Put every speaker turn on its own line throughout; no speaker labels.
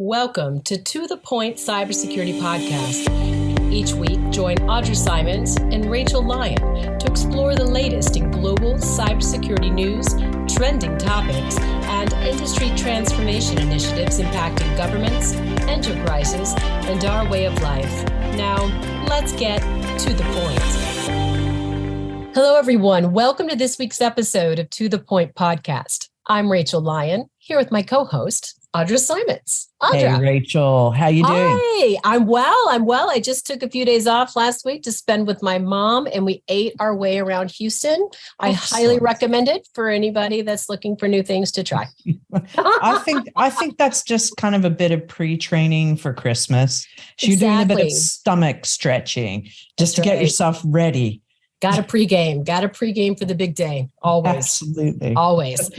Welcome to the Point Cybersecurity Podcast. Each week, join Audra Simons and Rachel Lyon to explore the latest in global cybersecurity news, trending topics, and industry transformation initiatives impacting governments, enterprises, and our way of life. Now, let's get to the point. Hello, everyone. Welcome to this week's episode of To the Point Podcast. I'm Rachel Lyon, here with my co-host, Audra Simons. Audra.
Hey, Rachel. How you doing?
Hi, I'm well. I just took a few days off last week to spend with my mom, and we ate our way around Houston. I highly recommend it for anybody that's looking for new things to try.
I think that's just kind of a bit of pre-training for Christmas. You're doing a bit of stomach stretching just to get yourself ready.
Got to pregame for the big day. Always.
Absolutely.
Always.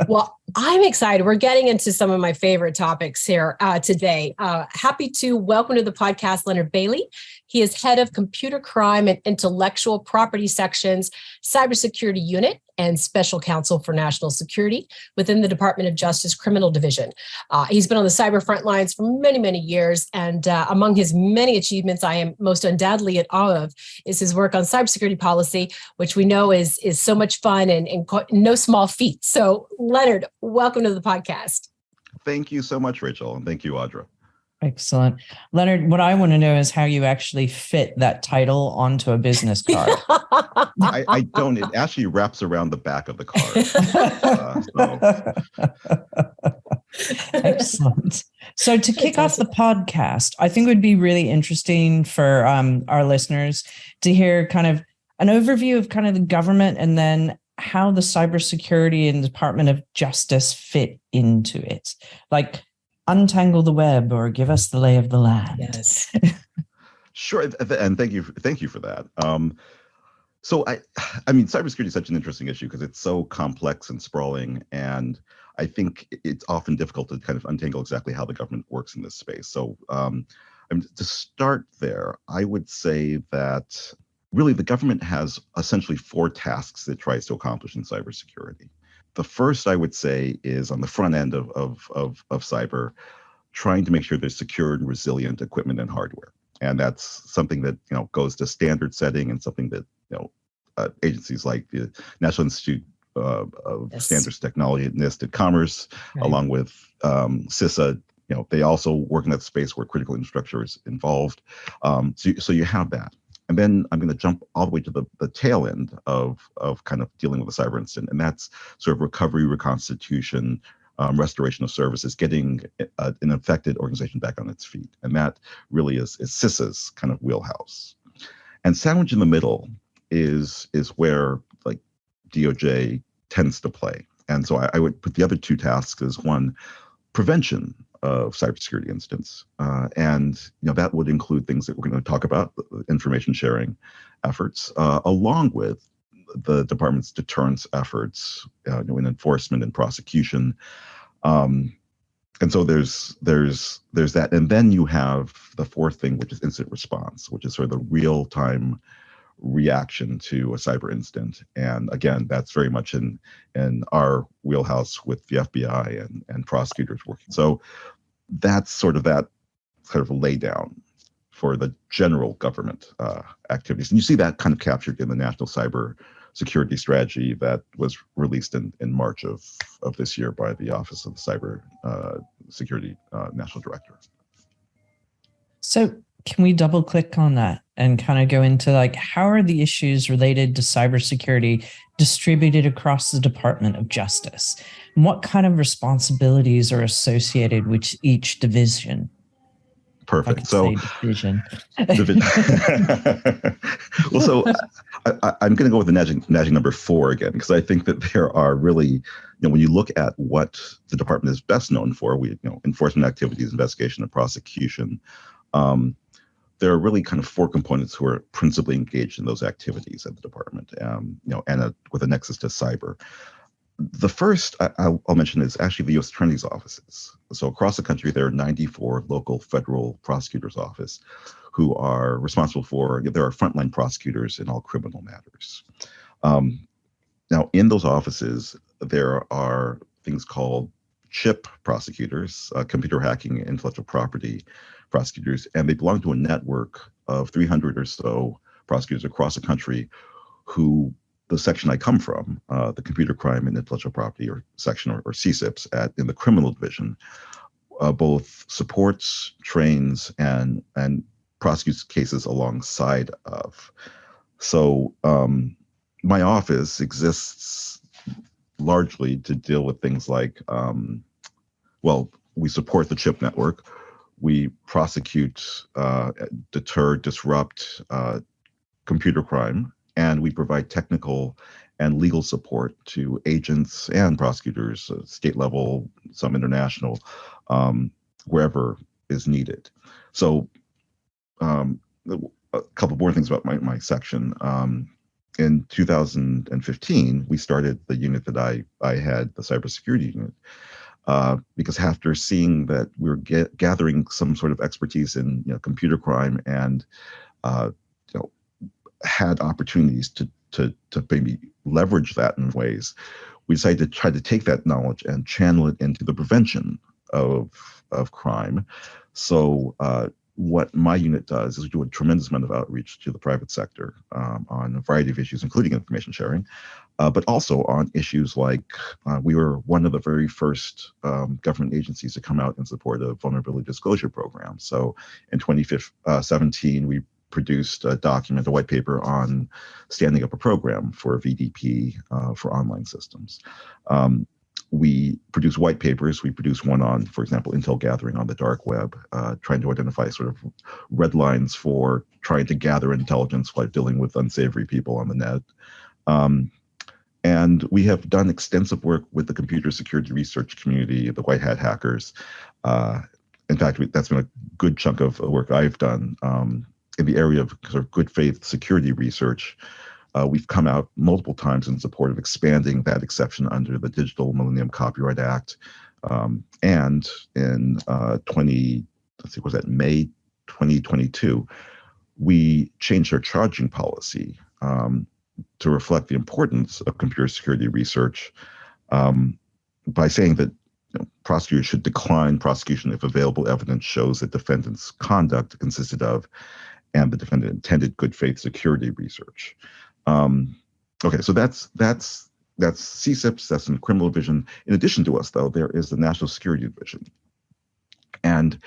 Well, I'm excited. We're getting into some of my favorite topics here today. Happy to welcome to the podcast Leonard Bailey. He is head of computer crime and intellectual property sections, Cybersecurity Unit, and special counsel for national security within the Department of Justice Criminal Division. He's been on the cyber front lines for many, many years. And among his many achievements I am most undoubtedly at awe of is his work on cybersecurity policy, which we know is so much fun and no small feat. So Leonard, welcome to the podcast.
Thank you so much, Rachel. And thank you, Audra.
Excellent. Leonard, what I want to know is how you actually fit that title onto a business card.
I don't. It actually wraps around the back of the card.
Excellent. So to kick off the podcast, I think it would be really interesting for our listeners to hear kind of an overview of kind of the government and then how the cybersecurity and Department of Justice fit into it. Like, untangle the web or give us the lay of the land.
Yes.
Sure. And thank you for that. So I mean, cybersecurity is such an interesting issue because it's so complex and sprawling. And I think it's often difficult to kind of untangle exactly how the government works in this space. So to start there, I would say that really the government has essentially four tasks that it tries to accomplish in cybersecurity. The first, I would say, is on the front end of cyber, trying to make sure there's secure and resilient equipment and hardware. And that's something that goes to standard setting and something that agencies like the National Institute of Standards Technology at NIST did Commerce, along with CISA. They also work in that space where critical infrastructure is involved. So you have that. And then I'm going to jump all the way to the tail end of kind of dealing with a cyber incident. And that's sort of recovery, reconstitution, restoration of services, getting an affected organization back on its feet. And that really is CISA's kind of wheelhouse. And sandwich in the middle is where like DOJ tends to play. And so I would put the other two tasks as one, prevention of cybersecurity incidents. And that would include things that we're going to talk about, information sharing efforts, along with the department's deterrence efforts in enforcement and prosecution. And so there's that. And then you have the fourth thing, which is incident response, which is sort of the real-time reaction to a cyber incident. And again, that's very much in our wheelhouse with the FBI and prosecutors working. So that's sort of that kind of lay down for the general government activities. And you see that kind of captured in the National Cyber Security Strategy that was released in March of this year by the Office of the Cyber Security National Director.
So can we double click on that and kind of go into like, how are the issues related to cybersecurity distributed across the Department of Justice? And what kind of responsibilities are associated with each division?
Perfect. So
division.
Well, so I'm going to go with the nagging number 4 again, because I think that there are really, when you look at what the department is best known for, enforcement activities, investigation, and prosecution. There are really kind of 4 components who are principally engaged in those activities at the department, and with a nexus to cyber. The first I'll mention is actually the U.S. Attorney's offices. So across the country, there are 94 local federal prosecutors' office who are responsible for, there are frontline prosecutors in all criminal matters. Now, in those offices, there are things called CHIP prosecutors, computer hacking and intellectual property prosecutors, and they belong to a network of 300 or so prosecutors across the country who the section I come from, the Computer Crime and Intellectual Property or section, or CCIPS in the criminal division, both supports, trains, and prosecutes cases alongside of. So my office exists largely to deal with things like, well, we support the CHIP network. We prosecute, deter, disrupt computer crime, and we provide technical and legal support to agents and prosecutors, state level, some international, wherever is needed. So a couple more things about my section. In 2015, we started the unit that I had, the Cybersecurity Unit, because after seeing that we were gathering some sort of expertise in computer crime and had opportunities to maybe leverage that in ways, we decided to try to take that knowledge and channel it into the prevention of crime. So what my unit does is we do a tremendous amount of outreach to the private sector on a variety of issues, including information sharing, but also on issues like we were one of the very first government agencies to come out in support of vulnerability disclosure programs. So in 2017, we produced a document, a white paper on standing up a program for VDP for online systems. We produce white papers. We produce one on, for example, intel gathering on the dark web, trying to identify sort of red lines for trying to gather intelligence while dealing with unsavory people on the net. And we have done extensive work with the computer security research community, the white hat hackers. In fact, that's been a good chunk of work I've done in the area of sort of good faith security research. We've come out multiple times in support of expanding that exception under the Digital Millennium Copyright Act. And in May 2022, we changed our charging policy to reflect the importance of computer security research by saying that prosecutors should decline prosecution if available evidence shows that defendant's conduct consisted of and the defendant intended good faith security research. Okay, so that's CCIPS, that's in the criminal division. In addition to us, though, there is the National Security Division. And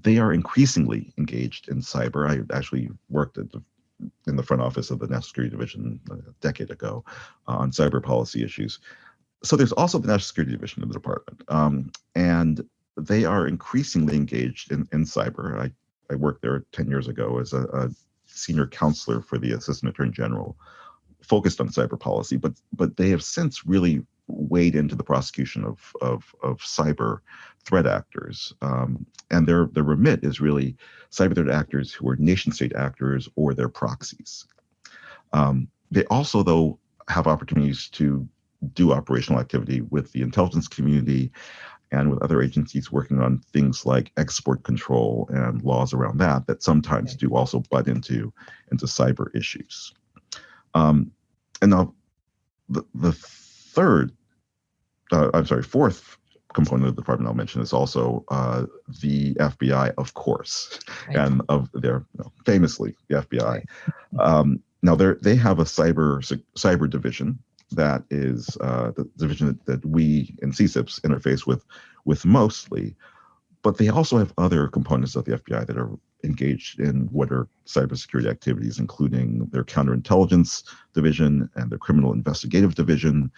they are increasingly engaged in cyber. I actually worked in the front office of the National Security Division a decade ago on cyber policy issues. So there's also the National Security Division in the department. And they are increasingly engaged in cyber. I worked there 10 years ago as a senior counselor for the Assistant Attorney General, focused on cyber policy, but they have since really wade into the prosecution of cyber threat actors, and their remit is really cyber threat actors who are nation state actors or their proxies. They also, though, have opportunities to do operational activity with the intelligence community and with other agencies working on things like export control and laws around that sometimes do also butt into cyber issues. And now the fourth component of the department I'll mention is also the FBI, of course, right. And of their famously the FBI. Right. Now they have a cyber division that is the division that we in CCIPS interface with mostly, but they also have other components of the FBI that are engaged in what are cybersecurity activities, including their counterintelligence division and their criminal investigative division,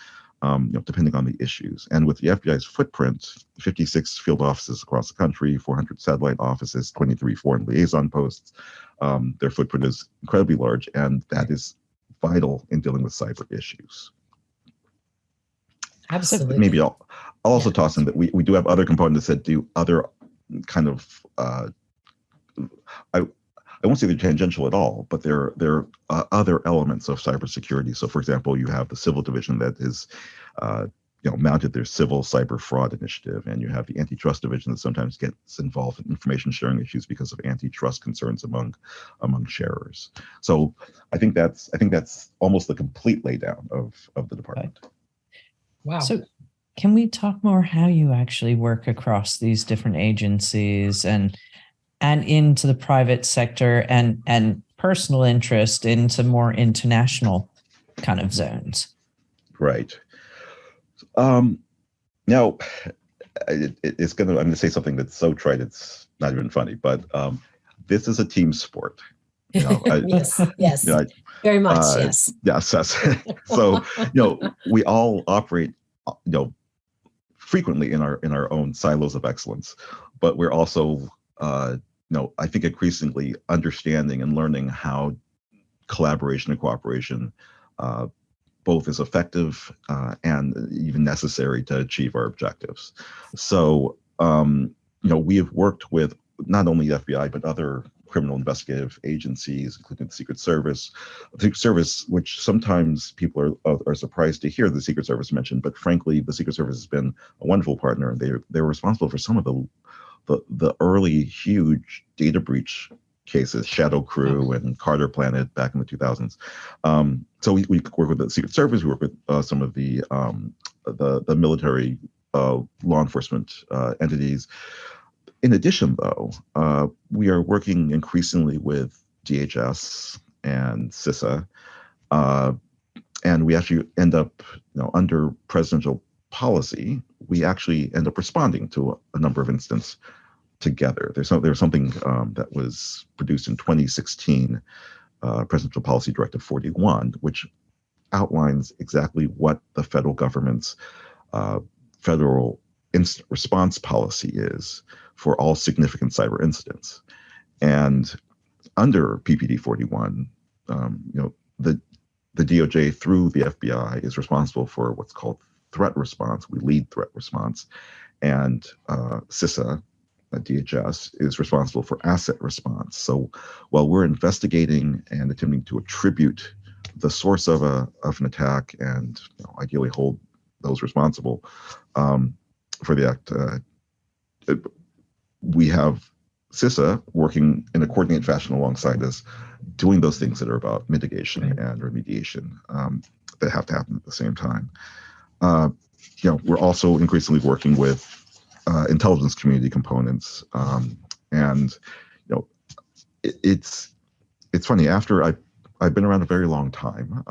depending on the issues. And with the FBI's footprint, 56 field offices across the country, 400 satellite offices, 23 foreign liaison posts, their footprint is incredibly large, and that is vital in dealing with cyber issues.
Absolutely.
Maybe I'll also toss in that we do have other components that do other kind of I won't say they're tangential at all, but they're other elements of cybersecurity. So, for example, you have the civil division that is mounted their civil cyber fraud initiative, and you have the antitrust division that sometimes gets involved in information sharing issues because of antitrust concerns among sharers. So I think that's almost the complete laydown of the department.
Wow.
So can we talk more how you actually work across these different agencies and into the private sector and personal interest into more international kind of zones?
Right. Now, I'm going to say something that's so trite it's not even funny, but this is a team sport.
Yes, very much, yes.
Yes. So, we all operate, frequently in our own silos of excellence, but we're also, I think increasingly understanding and learning how collaboration and cooperation both is effective and even necessary to achieve our objectives. So, we have worked with not only the FBI, but other criminal investigative agencies, including the Secret Service, which sometimes people are surprised to hear the Secret Service mentioned, but frankly, the Secret Service has been a wonderful partner, and they're responsible for some of the early huge data breach cases, Shadow Crew and Carter Planet back in the 2000s. So we work with the Secret Service, we work with some of the military law enforcement entities. In addition, though, we are working increasingly with DHS and CISA, and we actually end up, under presidential policy, we actually end up responding to a number of incidents together. There's something that was produced in 2016, Presidential Policy Directive 41, which outlines exactly what the federal government's federal instant response policy is for all significant cyber incidents. And under PPD 41, the DOJ through the FBI is responsible for what's called threat response. We lead threat response, and CISA, DHS, is responsible for asset response. So while we're investigating and attempting to attribute the source of an attack and ideally hold those responsible for the act, we have CISA working in a coordinated fashion alongside us, doing those things that are about mitigation and remediation that have to happen at the same time. We're also increasingly working with intelligence community components, and it's funny. After I've been around a very long time.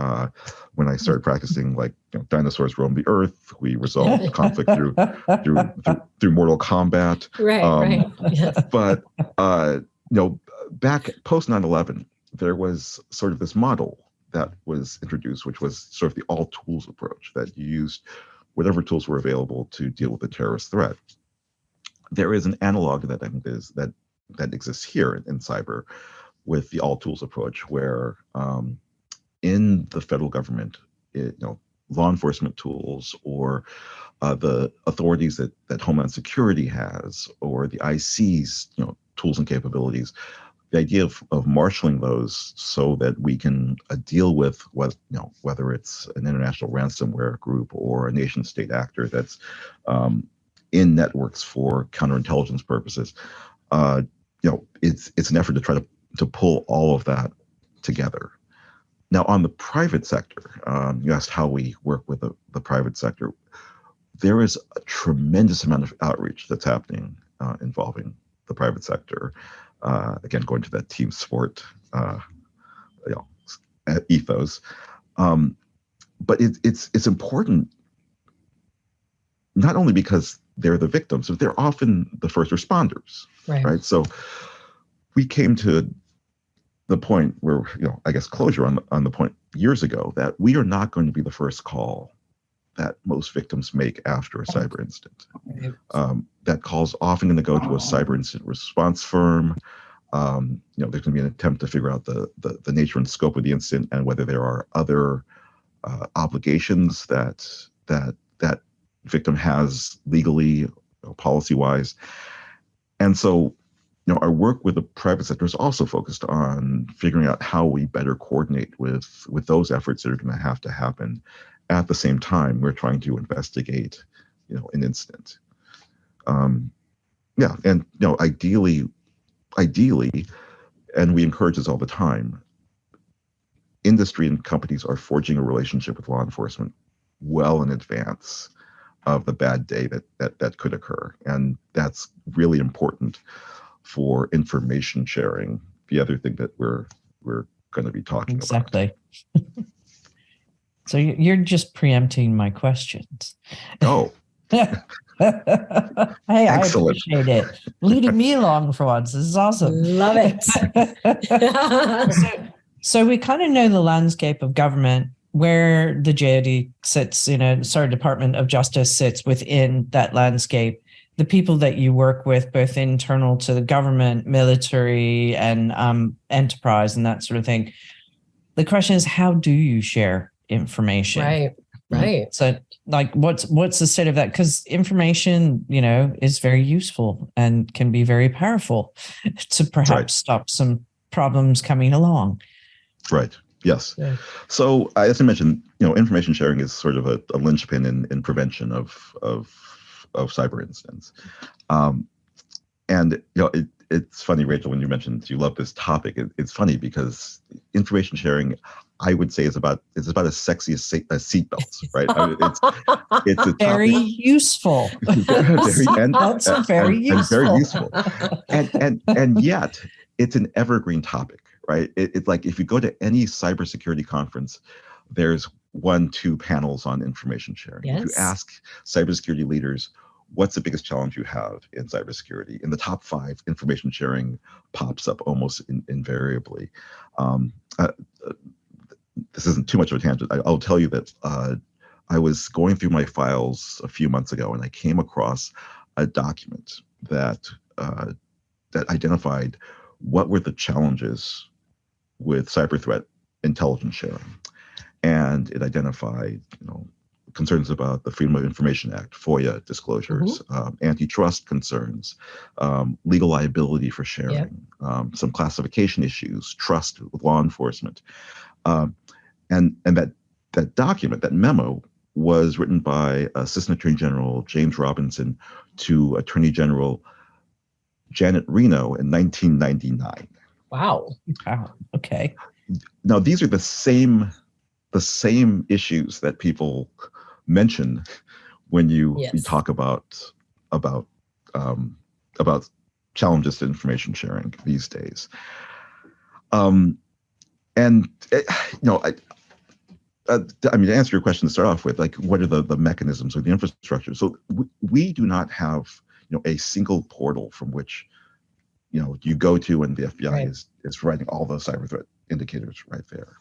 When I started practicing, dinosaurs roamed the earth. We resolved conflict through Mortal Kombat.
Right. Yes.
But back post 9/11, there was sort of this model that was introduced, which was sort of the all tools approach, that you used whatever tools were available to deal with the terrorist threat. There is an analog to that, I think, that exists here in cyber, with the all tools approach, where in the federal government, law enforcement tools, or the authorities that Homeland Security has, or the IC's tools and capabilities, the idea of marshaling those so that we can deal with whether it's an international ransomware group or a nation state actor that's in networks for counterintelligence purposes. It's an effort to try to pull all of that together. Now, on the private sector, you asked how we work with the private sector. There is a tremendous amount of outreach that's happening involving the private sector. Again, going to that team sport ethos. But it's important, not only because they're the victims, but they're often the first responders, right? So we came to the point where, I guess closure on the point years ago that we are not going to be the first call that most victims make after a cyber incident. That call's often going to go to a cyber incident response firm. There's going to be an attempt to figure out the nature and scope of the incident and whether there are other obligations that victim has legally, policy-wise. And so, our work with the private sector is also focused on figuring out how we better coordinate with those efforts that are going to have to happen at the same time we're trying to investigate, an incident. And ideally, and we encourage this all the time, industry and companies are forging a relationship with law enforcement well in advance of the bad day that could occur. And that's really important for information sharing, the other thing that we're going to be talking
exactly. About. So you're just preempting my questions.
Oh.
Hey, excellent. I appreciate it. Leading me along for once. This is awesome.
Love it.
So we kind of know the landscape of government, where the JOD sits, Department of Justice sits within that landscape, the people that you work with, both internal to the government, military, and enterprise and that sort of thing. The question is, how do you share information?
Right.
So like, what's the state of that? Because information, is very useful and can be very powerful to perhaps stop some problems coming along.
Right. Yes.
Yeah.
So as I mentioned, information sharing is sort of a linchpin in prevention of cyber incidents. And it's funny, Rachel, when you mentioned you love this topic. It's funny because information sharing, I would say, is about as sexy as seatbelts, right? I mean, it's a
very
topic,
useful.
very useful, and yet it's an evergreen topic, right? It's like if you go to any cybersecurity conference, there's 1-2 panels on information sharing.
Yes.
If you ask cybersecurity leaders, what's the biggest challenge you have in cybersecurity? In the top 5, information sharing pops up almost invariably. This isn't too much of a tangent. I'll tell you that I was going through my files a few months ago, and I came across a document that identified what were the challenges with cyber threat intelligence sharing, and it identified, concerns about the Freedom of Information Act, FOIA disclosures, antitrust concerns, legal liability for sharing, some classification issues, trust with law enforcement. And that document, that memo, was written by Assistant Attorney General James Robinson to Attorney General Janet Reno in 1999.
Wow.
Okay.
Now, these are the same issues that people mention when you talk about challenges to information sharing these days. To answer your question to start off with, like, what are the mechanisms or the infrastructure? So we do not have, a single portal from which, you go to and the FBI is writing all the cyber threat indicators right there.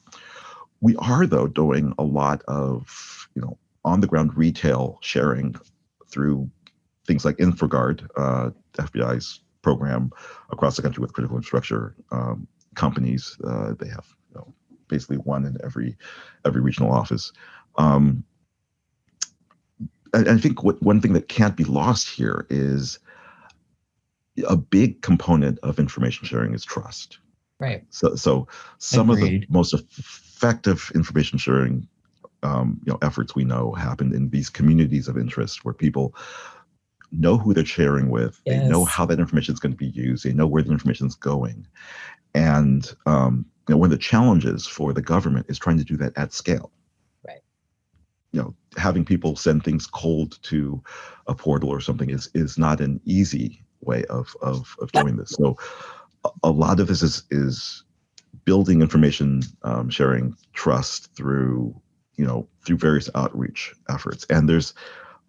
We are, though, doing a lot of, on the ground retail sharing through things like InfraGard, FBI's program across the country with critical infrastructure companies. They have, basically one in every regional office. And I think one thing that can't be lost here is a big component of information sharing is trust.
Right.
So some
Agreed.
of the most effective information sharing efforts we know happen in these communities of interest where people know who they're sharing with, they know how that information is going to be used, they know where the information is going. And one of the challenges for the government is trying to do that at scale.
Right.
Having people send things cold to a portal or something is not an easy way of doing this. So a lot of this is building information sharing trust through various outreach efforts, and there's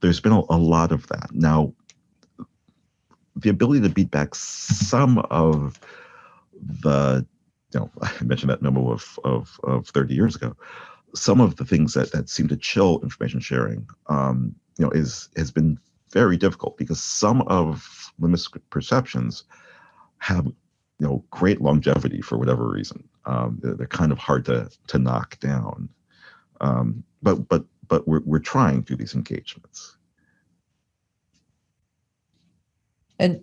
been a lot of that. Now, the ability to beat back some of the, I mentioned that memo of 30 years ago, some of the things that seem to chill information sharing, has been very difficult because some of the misperceptions have, great longevity for whatever reason. They're kind of hard to knock down. But we're trying through these engagements.
And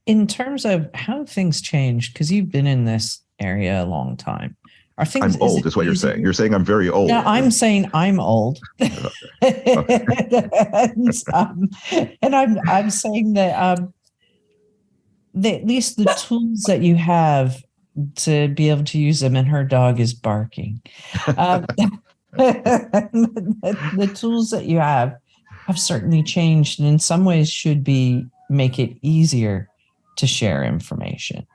in terms of how things change, because you've been in this area a long time, are things?
I'm old, is what you're saying. You're saying I'm very old.
Yeah, I'm saying I'm old. Okay. and I'm saying that at least the tools that you have to be able to use them, and her dog is barking. The tools that you have have certainly changed, and in some ways should make it easier to share information.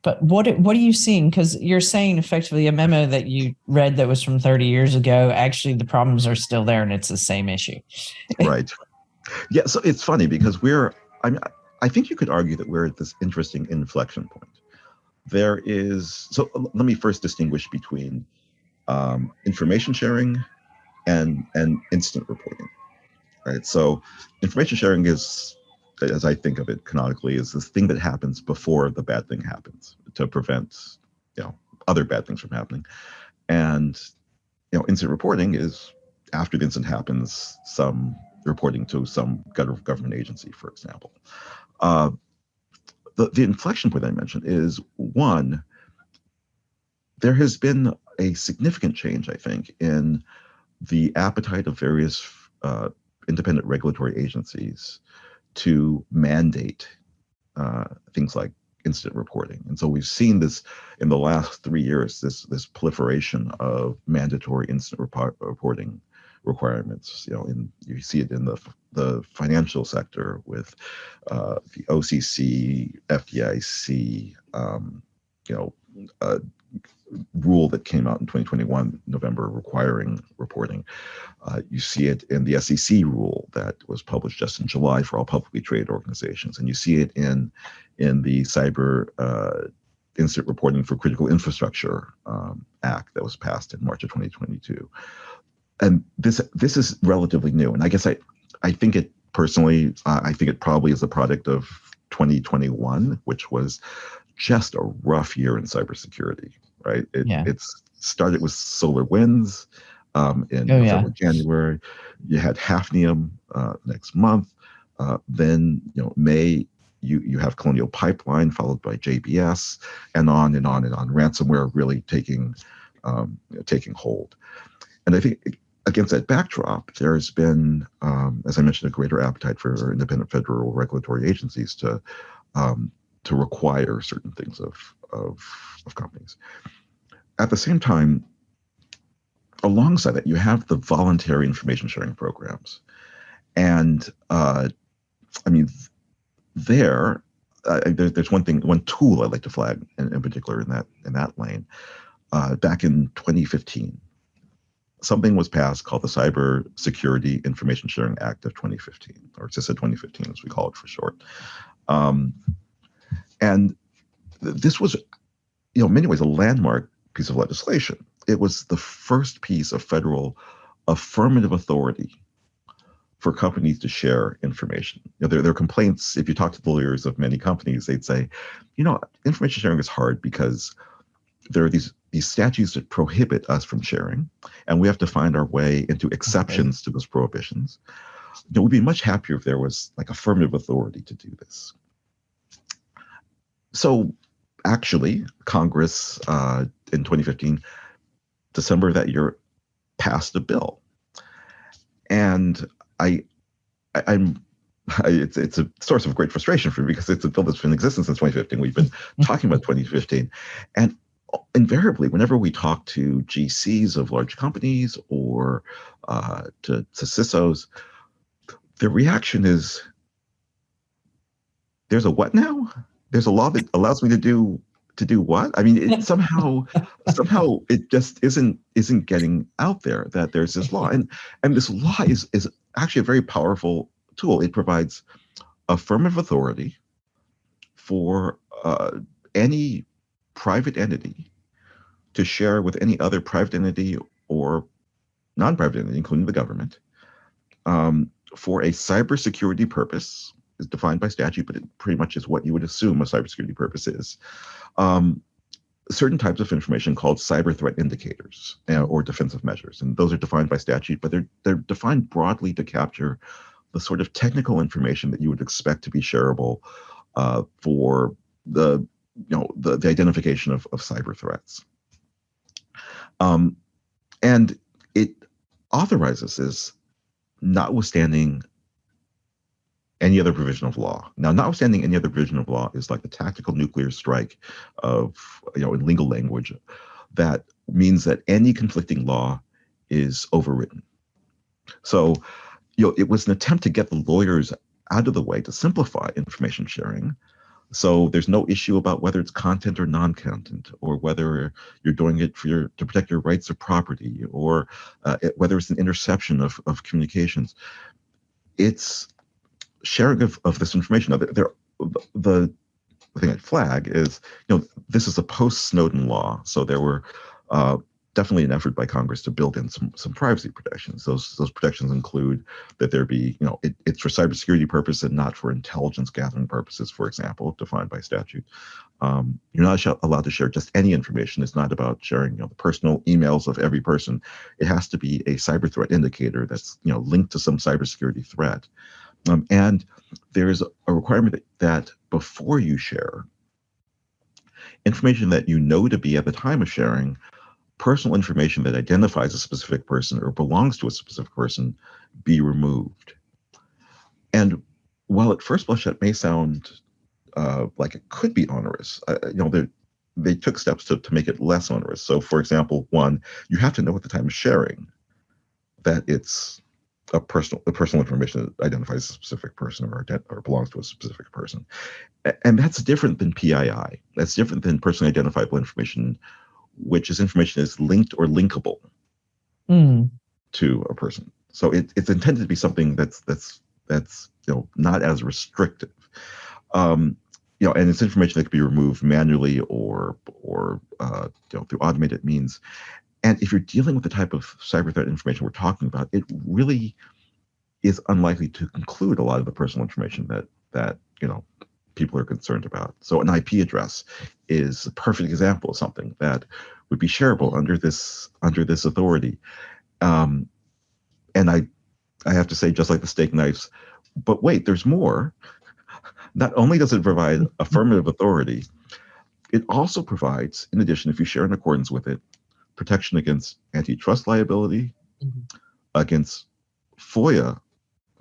But what are you seeing? Because you're saying effectively a memo that you read that was from 30 years ago, actually the problems are still there and it's the same issue.
Right. Yeah. So it's funny because I think you could argue that we're at this interesting inflection point. So let me first distinguish between information sharing and instant reporting. Right. So information sharing is, as I think of it canonically, is this thing that happens before the bad thing happens to prevent, other bad things from happening. And, instant reporting is after the incident happens, some reporting to some government agency, for example. The inflection point I mentioned is one, there has been a significant change, I think, in the appetite of various independent regulatory agencies to mandate things like instant reporting. And so we've seen this in the last 3 years, this proliferation of mandatory instant reporting requirements. You see it in the financial sector with the OCC, FDIC, rule that came out in 2021, November, requiring reporting. You see it in the SEC rule that was published just in July for all publicly traded organizations. And you see it in the Cyber Incident Reporting for Critical Infrastructure Act that was passed in March of 2022. And this is relatively new. And I guess I think it personally, I think it probably is a product of 2021, which was just a rough year in cybersecurity. Right. It's started with SolarWinds in November, January. You had Hafnium next month. Then May you have Colonial Pipeline followed by JBS and on and on and on. Ransomware really taking hold. And I think against that backdrop, there has been, as I mentioned, a greater appetite for independent federal regulatory agencies to require certain things of companies. At the same time, alongside that, you have the voluntary information sharing programs. And there's one tool I'd like to flag in particular in that lane. Back in 2015, something was passed called the Cybersecurity Information Sharing Act of 2015, or CISA 2015, as we call it for short. And this was, in many ways, a landmark piece of legislation. It was the first piece of federal affirmative authority for companies to share information. There are complaints. If you talk to the lawyers of many companies, they'd say, information sharing is hard because there are these statutes that prohibit us from sharing, and we have to find our way into exceptions to those prohibitions. We'd be much happier if there was like affirmative authority to do this. So actually, Congress in 2015, December of that year, passed a bill. And it's a source of great frustration for me because it's a bill that's been in existence since 2015. We've been talking about 2015. And invariably, whenever we talk to GCs of large companies or to CISOs, the reaction is, there's a what now? There's a law that allows me to do what? I mean, it somehow it just isn't getting out there that there's this law, and this law is actually a very powerful tool. It provides affirmative authority for any private entity to share with any other private entity or non-private entity, including the government, for a cybersecurity purpose. Is defined by statute, but it pretty much is what you would assume a cybersecurity purpose is. Certain types of information called cyber threat indicators or defensive measures, and those are defined by statute, but they're defined broadly to capture the sort of technical information that you would expect to be shareable for the identification of cyber threats. And it authorizes this, notwithstanding any other provision of law. Now, notwithstanding any other provision of law is like the tactical nuclear strike of, in legal language, that means that any conflicting law is overridden. So, it was an attempt to get the lawyers out of the way to simplify information sharing. So there's no issue about whether it's content or non-content, or whether you're doing it to protect your rights of property, or whether it's an interception of communications. It's sharing of this information. Now, the thing I'd flag is, this is a post-Snowden law, so there were definitely an effort by Congress to build in some privacy protections. Those protections include that there be, it's for cybersecurity purposes and not for intelligence gathering purposes, for example, defined by statute. You're not allowed to share just any information. It's not about sharing, the personal emails of every person. It has to be a cyber threat indicator that's, linked to some cybersecurity threat. And there's a requirement that before you share information that you know to be at the time of sharing, personal information that identifies a specific person or belongs to a specific person be removed. And while at first blush that may sound like it could be onerous, they took steps to make it less onerous. So, for example, one, you have to know at the time of sharing that it's a personal information that identifies a specific person or belongs to a specific person. And that's different than PII. That's different than personally identifiable information, which is information that's linked or linkable to a person. So it's intended to be something that's not as restrictive. And it's information that can be removed manually or through automated means. And if you're dealing with the type of cyber threat information we're talking about, it really is unlikely to include a lot of the personal information that people are concerned about. So an IP address is a perfect example of something that would be shareable under this authority. And I have to say, just like the steak knives, but wait, there's more. Not only does it provide affirmative authority, it also provides, in addition, if you share in accordance with it, protection against antitrust liability, against FOIA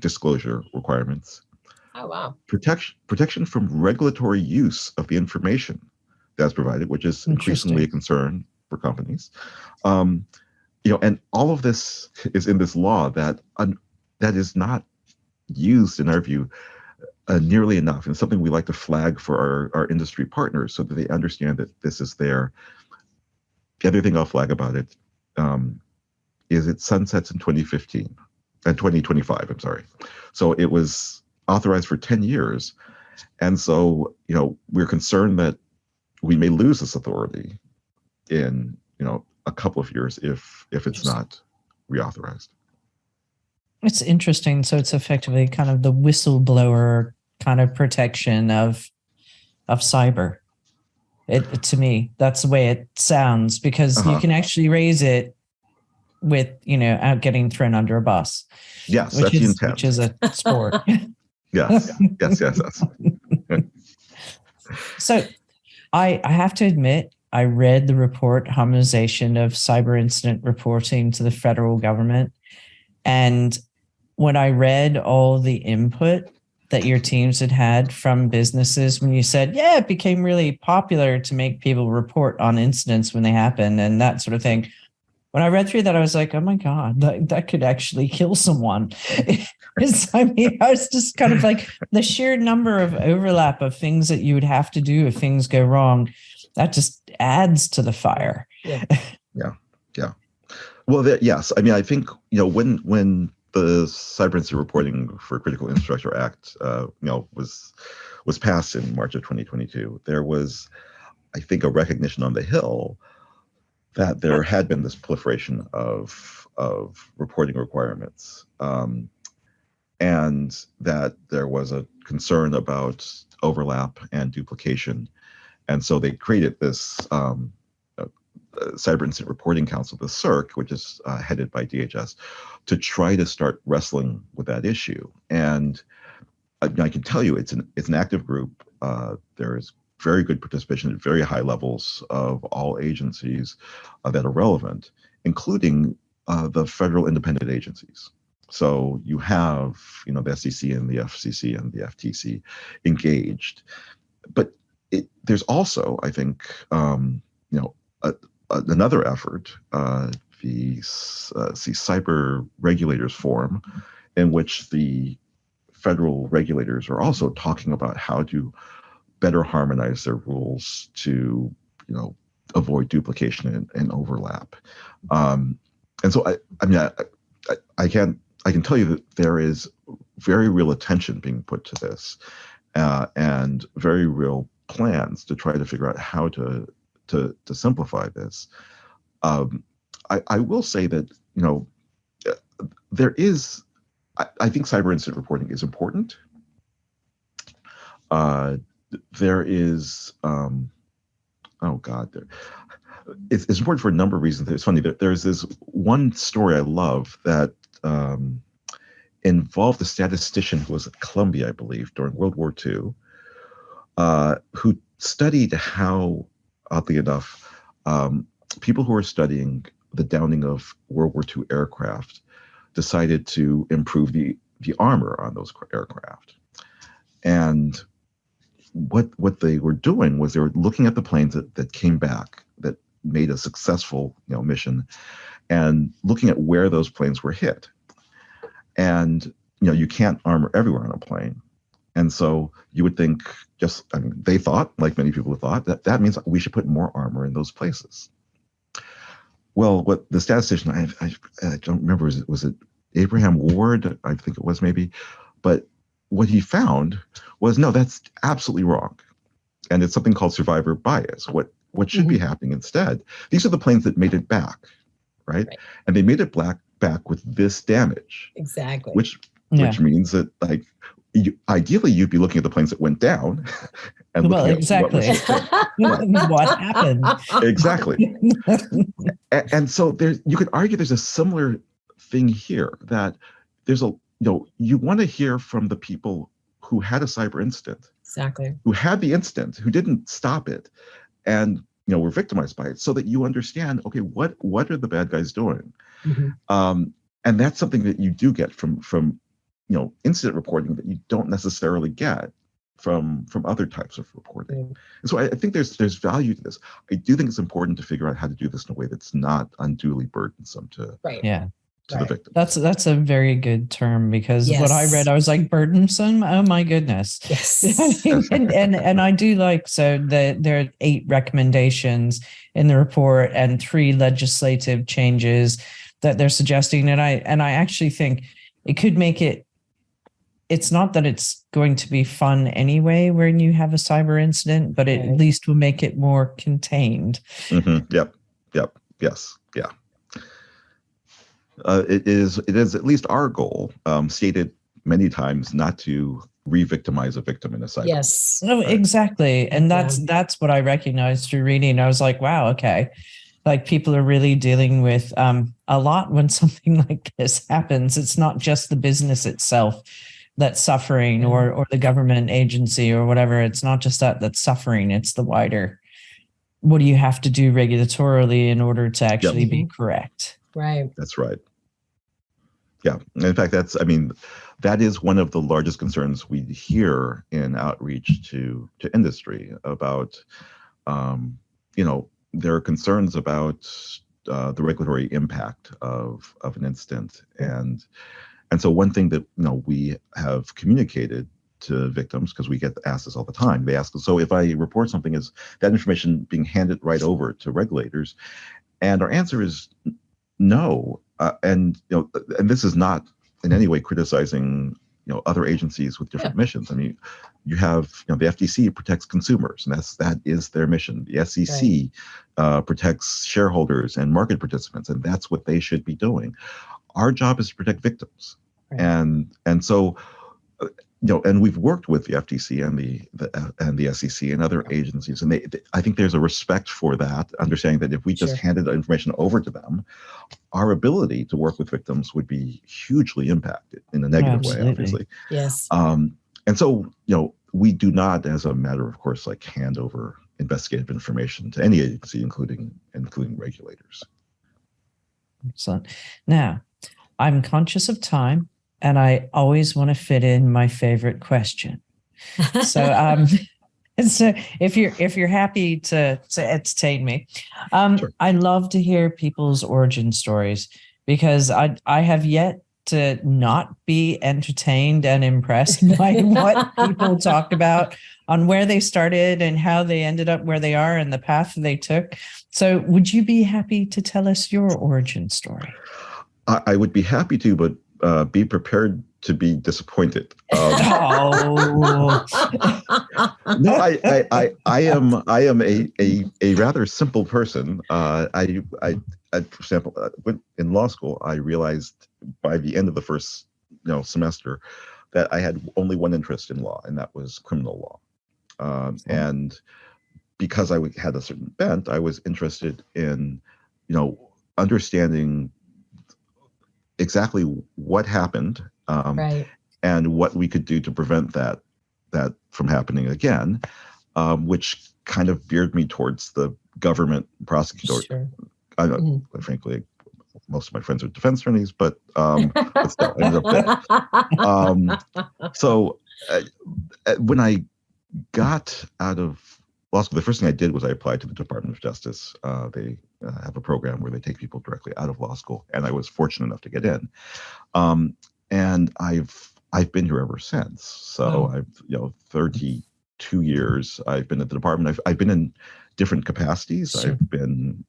disclosure requirements.
Oh, wow.
Protection from regulatory use of the information that's provided, which is increasingly a concern for companies. And all of this is in this law that is not used, in our view, nearly enough. And it's something we like to flag for our industry partners so that they understand that this is there. The other thing I'll flag about it is it sunsets in 2025, I'm sorry. So it was authorized for 10 years. And so, we're concerned that we may lose this authority in, a couple of years if it's not reauthorized.
It's interesting. So it's effectively kind of the whistleblower kind of protection of cyber. It to me, that's the way it sounds, because you can actually raise it with, out getting thrown under a bus.
Yes, that's the intent.
Which is a sport.
Yes.
So I have to admit, I read the report, Harmonization of Cyber Incident Reporting to the Federal Government. And when I read all the input that your teams had from businesses, when you said, it became really popular to make people report on incidents when they happen and that sort of thing. When I read through that, I was like, oh my God, that could actually kill someone. I was just kind of like, the sheer number of overlap of things that you would have to do if things go wrong, that just adds to the fire.
Yeah.
Well, yes. I mean, I think, when the Cyber Incident Reporting for Critical Infrastructure Act, was passed in March of 2022, there was, I think, a recognition on the Hill that there had been this proliferation of reporting requirements, and that there was a concern about overlap and duplication. And so they created this Cyber Incident Reporting Council, the CIRC, which is headed by DHS, to try to start wrestling with that issue. And I can tell you, it's an active group. There is very good participation at very high levels of all agencies that are relevant, including the federal independent agencies. So you have, the SEC and the FCC and the FTC engaged, but there's also, I think, another effort the Cyber Regulators Forum, in which the federal regulators are also talking about how to better harmonize their rules to, avoid duplication and overlap. And so I can tell you that there is very real attention being put to this, and very real plans to try to figure out how to simplify this. I will say that, there is, I think cyber incident reporting is important. There is, it's important for a number of reasons. It's funny that there's this one story I love that involved a statistician who was at Columbia, I believe, during World War II, who studied how, oddly enough, people who were studying the downing of World War II aircraft decided to improve the armor on those aircraft. And what they were doing was they were looking at the planes that came back, that made a successful mission, and looking at where those planes were hit. And you can't armor everywhere on a plane. And so you would think, they thought, like many people thought, that means we should put more armor in those places. Well, what the statistician, I don't remember, was it Abraham Ward? I think it was, maybe. But what he found was, no, that's absolutely wrong. And it's something called survivor bias. What should be happening instead? These are the planes that made it back, right? And they made it back with this damage.
Exactly.
Which means that, ideally, you'd be looking at the planes that went down. And
exactly. What happened?
Exactly. And so you could argue there's a similar thing here, that there's you want to hear from the people who had a cyber incident,
exactly,
who had the incident, who didn't stop it, and were victimized by it, so that you understand, okay, what are the bad guys doing? And that's something that you do get from incident reporting that you don't necessarily get from other types of reporting. And so I think there's value to this. I do think it's important to figure out how to do this in a way that's not unduly burdensome to the victim.
That's a very good term, because what I read, I was like, burdensome. Oh my goodness.
Yes.
and I do like, so there are 8 recommendations in the report and 3 legislative changes that they're suggesting. And I actually think it could make it's not that it's going to be fun anyway when you have a cyber incident, but it at least will make it more contained.
Yep. Yes. Yeah. It is at least our goal, stated many times, not to re-victimize a victim in a cyber.
Yes.
No, exactly. And that's what I recognized through reading. I was like, wow, okay. Like, people are really dealing with a lot when something like this happens. It's not just the business itself that's suffering, or the government agency or whatever. It's not just that's suffering. It's the wider, what do you have to do regulatorily in order to actually be correct?
Right.
That's right. Yeah. In fact, that is one of the largest concerns we hear in outreach to industry about, there are concerns about the regulatory impact of an incident. And so one thing that, we have communicated to victims, because we get asked this all the time, they ask us, so if I report something, is that information being handed right over to regulators? And our answer is no. And this is not in any way criticizing, other agencies with different missions. You have, the FTC protects consumers, and that is their mission. The SEC protects shareholders and market participants, and that's what they should be doing. Our job is to protect victims, and so, and we've worked with the FTC and the SEC and other agencies, and I think there's a respect for that, understanding that if we just handed the information over to them, our ability to work with victims would be hugely impacted in a negative way, obviously.
Yes.
And so, we do not, as a matter of course, hand over investigative information to any agency, including regulators.
Excellent. Now, I'm conscious of time, and I always want to fit in my favorite question. So So if you're happy to entertain me,
Sure.
I love to hear people's origin stories because I have yet to not be entertained and impressed by what people talk about on where they started and how they ended up where they are and the path they took. So would you be happy to tell us your origin story?
I would be happy to, but be prepared to be disappointed.
Oh.
No, I am a rather simple person. For example, in law school, I realized by the end of the first semester that I had only one interest in law, and that was criminal law. And because I had a certain bent, I was interested in understanding exactly what happened,
Right.
and what we could do to prevent that from happening again, which kind of veered me towards the government prosecutor.
Sure.
I know, frankly, most of my friends are defense attorneys, but still, I ended up there. So when I got out of law school, the first thing I did was I applied to the Department of Justice. They have a program where they take people directly out of law school, and I was fortunate enough to get in. And I've been here ever since. So I've 32 years I've been at the department. I've been in different capacities.
Sure.
I've been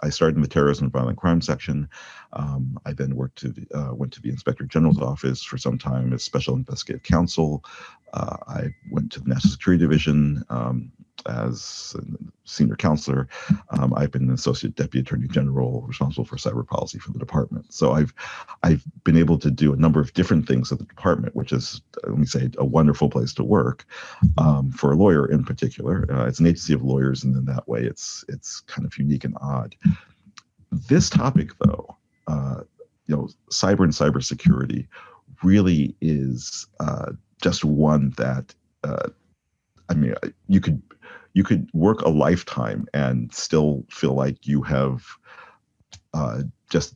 I started in the terrorism and violent crime section. I then went to the Inspector General's office for some time as Special Investigative Counsel. I went to the National Security Division as a senior counselor. I've been an associate deputy attorney general responsible for cyber policy for the department. So I've been able to do a number of different things at the department, which is, let me say, a wonderful place to work for a lawyer in particular. It's an agency of lawyers, and in that way, it's kind of unique and odd. This topic, though, cyber and cybersecurity, really is just one that you could work a lifetime and still feel like you have just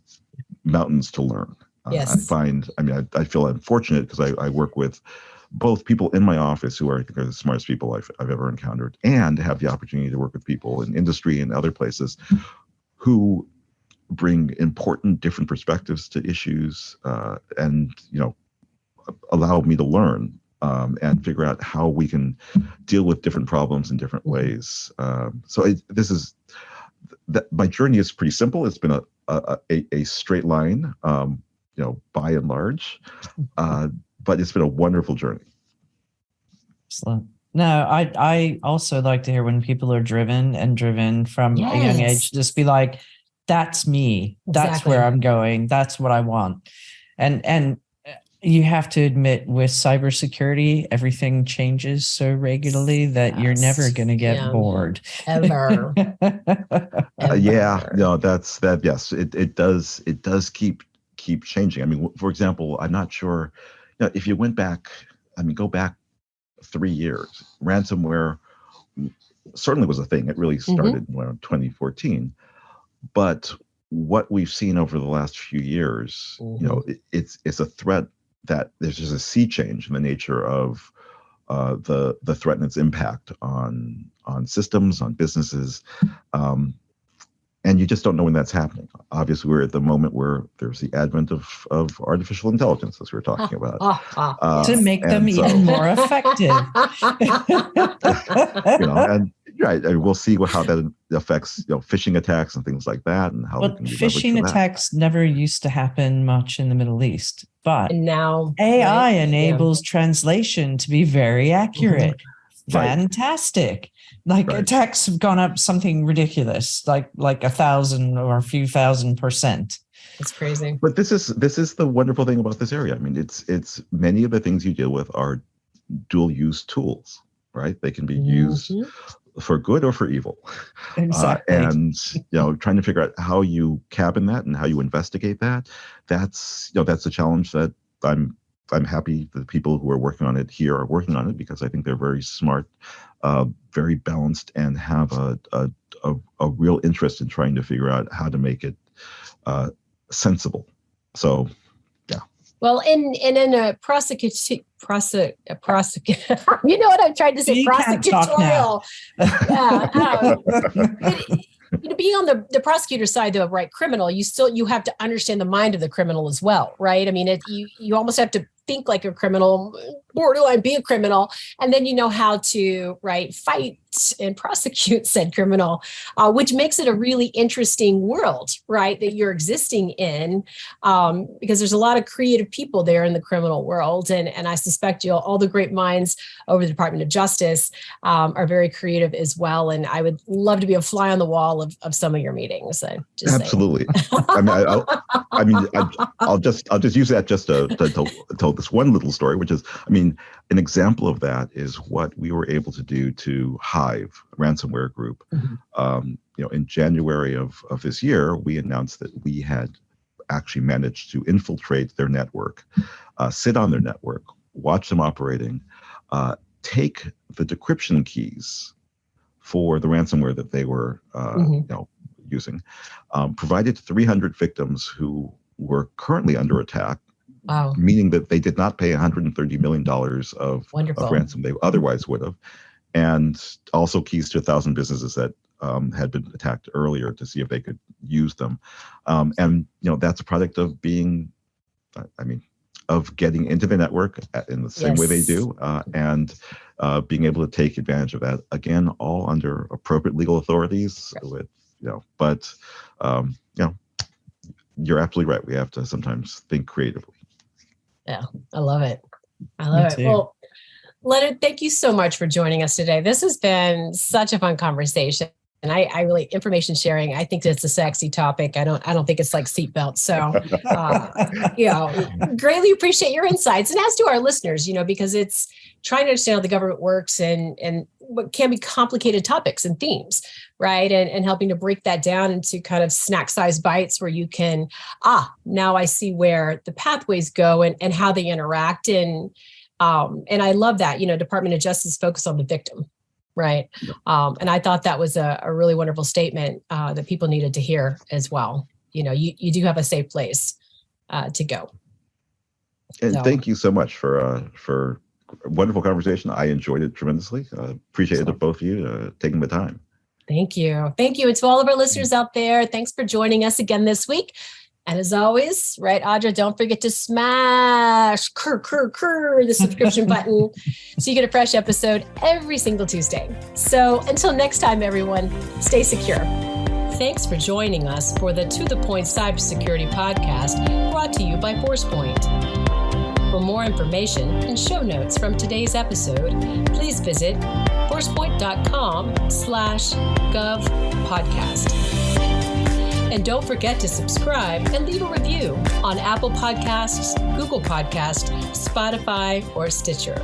mountains to learn.
Yes.
I feel unfortunate because I work with both people in my office who are, I think, are the smartest people I've ever encountered, and have the opportunity to work with people in industry and other places who bring important different perspectives to issues, and allow me to learn and figure out how we can deal with different problems in different ways. My journey is pretty simple. It's been a straight line, by and large, but it's been a wonderful journey.
Excellent. No, I also like to hear when people are driven from a young age, just be like, that's me. That's where I'm going. That's what I want. And you have to admit, with cybersecurity, everything changes so regularly that you're never going to get bored.
Ever.
Yes, it does keep changing. I mean, for example, I'm not sure, if you went back, go back 3 years, ransomware certainly was a thing. It really started around 2014. But what we've seen over the last few years, it's a threat that there's just a sea change in the nature of the threat and its impact on systems, on businesses, and you just don't know when that's happening. Obviously, we're at the moment where there's the advent of artificial intelligence, as we were talking about,
to make them even more effective.
And right, we'll see how that affects phishing attacks and things like that, and how
phishing attacks never used to happen much in the Middle East, but
now
AI enables translation to be very accurate. Fantastic. Attacks have gone up something ridiculous, like 1,000 or a few thousand%.
It's crazy.
But this is the wonderful thing about this area. I mean, it's many of the things you deal with are dual use tools, right? They can be used for good or for evil.
Exactly.
And trying to figure out how you cabin that and how you investigate that, that's a challenge that I'm happy the people who are working on it here are working on it, because I think they're very smart, very balanced, and have a real interest in trying to figure out how to make it sensible. So, yeah.
Well, in a you know what I'm trying to say,
You can't talk now.
But, being on the prosecutor side, though, right, criminal, you have to understand the mind of the criminal as well, right? I mean, you almost have to think like a criminal, borderline be a criminal, and then you know how to, right, fight and prosecute said criminal, which makes it a really interesting world, right, that you're existing in, because there's a lot of creative people there in the criminal world, and I suspect all the great minds over the Department of Justice are very creative as well, and I would love to be a fly on the wall of some of your meetings.
Absolutely. I'll just use that just to tell this one little story, which is, an example of that is what we were able to do to Hive, a ransomware group. Mm-hmm. In January of this year, we announced that we had actually managed to infiltrate their network, sit on their network, watch them operating, take the decryption keys for the ransomware that they were using, provided 300 victims who were currently under attack.
Wow.
Meaning that they did not pay $130 million of ransom they otherwise would have, and also keys to 1,000 businesses that had been attacked earlier to see if they could use them. And that's a product of being, of getting into the network in the same way they do, and being able to take advantage of that, again, all under appropriate legal authorities. With but you're absolutely right. We have to sometimes think creatively.
Yeah, I love it. Well, Leonard, thank you so much for joining us today. This has been such a fun conversation. And I really, information sharing, I think it's a sexy topic. I don't think it's like seatbelts. So, greatly appreciate your insights, and as do our listeners, because it's trying to understand how the government works and what can be complicated topics and themes, right? And helping to break that down into kind of snack-sized bites where you can, now I see where the pathways go and how they interact. And I love that, Department of Justice focus on the victim. Right. And I thought that was a really wonderful statement that people needed to hear as well. You do have a safe place to go.
And thank you so much for a wonderful conversation. I enjoyed it tremendously. Appreciate it, both of you taking the time.
Thank you. Thank you. And to all of our listeners out there, thanks for joining us again this week. And as always, right, Audra, don't forget to smash the subscription button so you get a fresh episode every single Tuesday. So until next time, everyone, stay secure. Thanks for joining us for the To The Point Cybersecurity Podcast brought to you by ForcePoint. For more information and show notes from today's episode, please visit forcepoint.com/govpodcast. And don't forget to subscribe and leave a review on Apple Podcasts, Google Podcasts, Spotify, or Stitcher.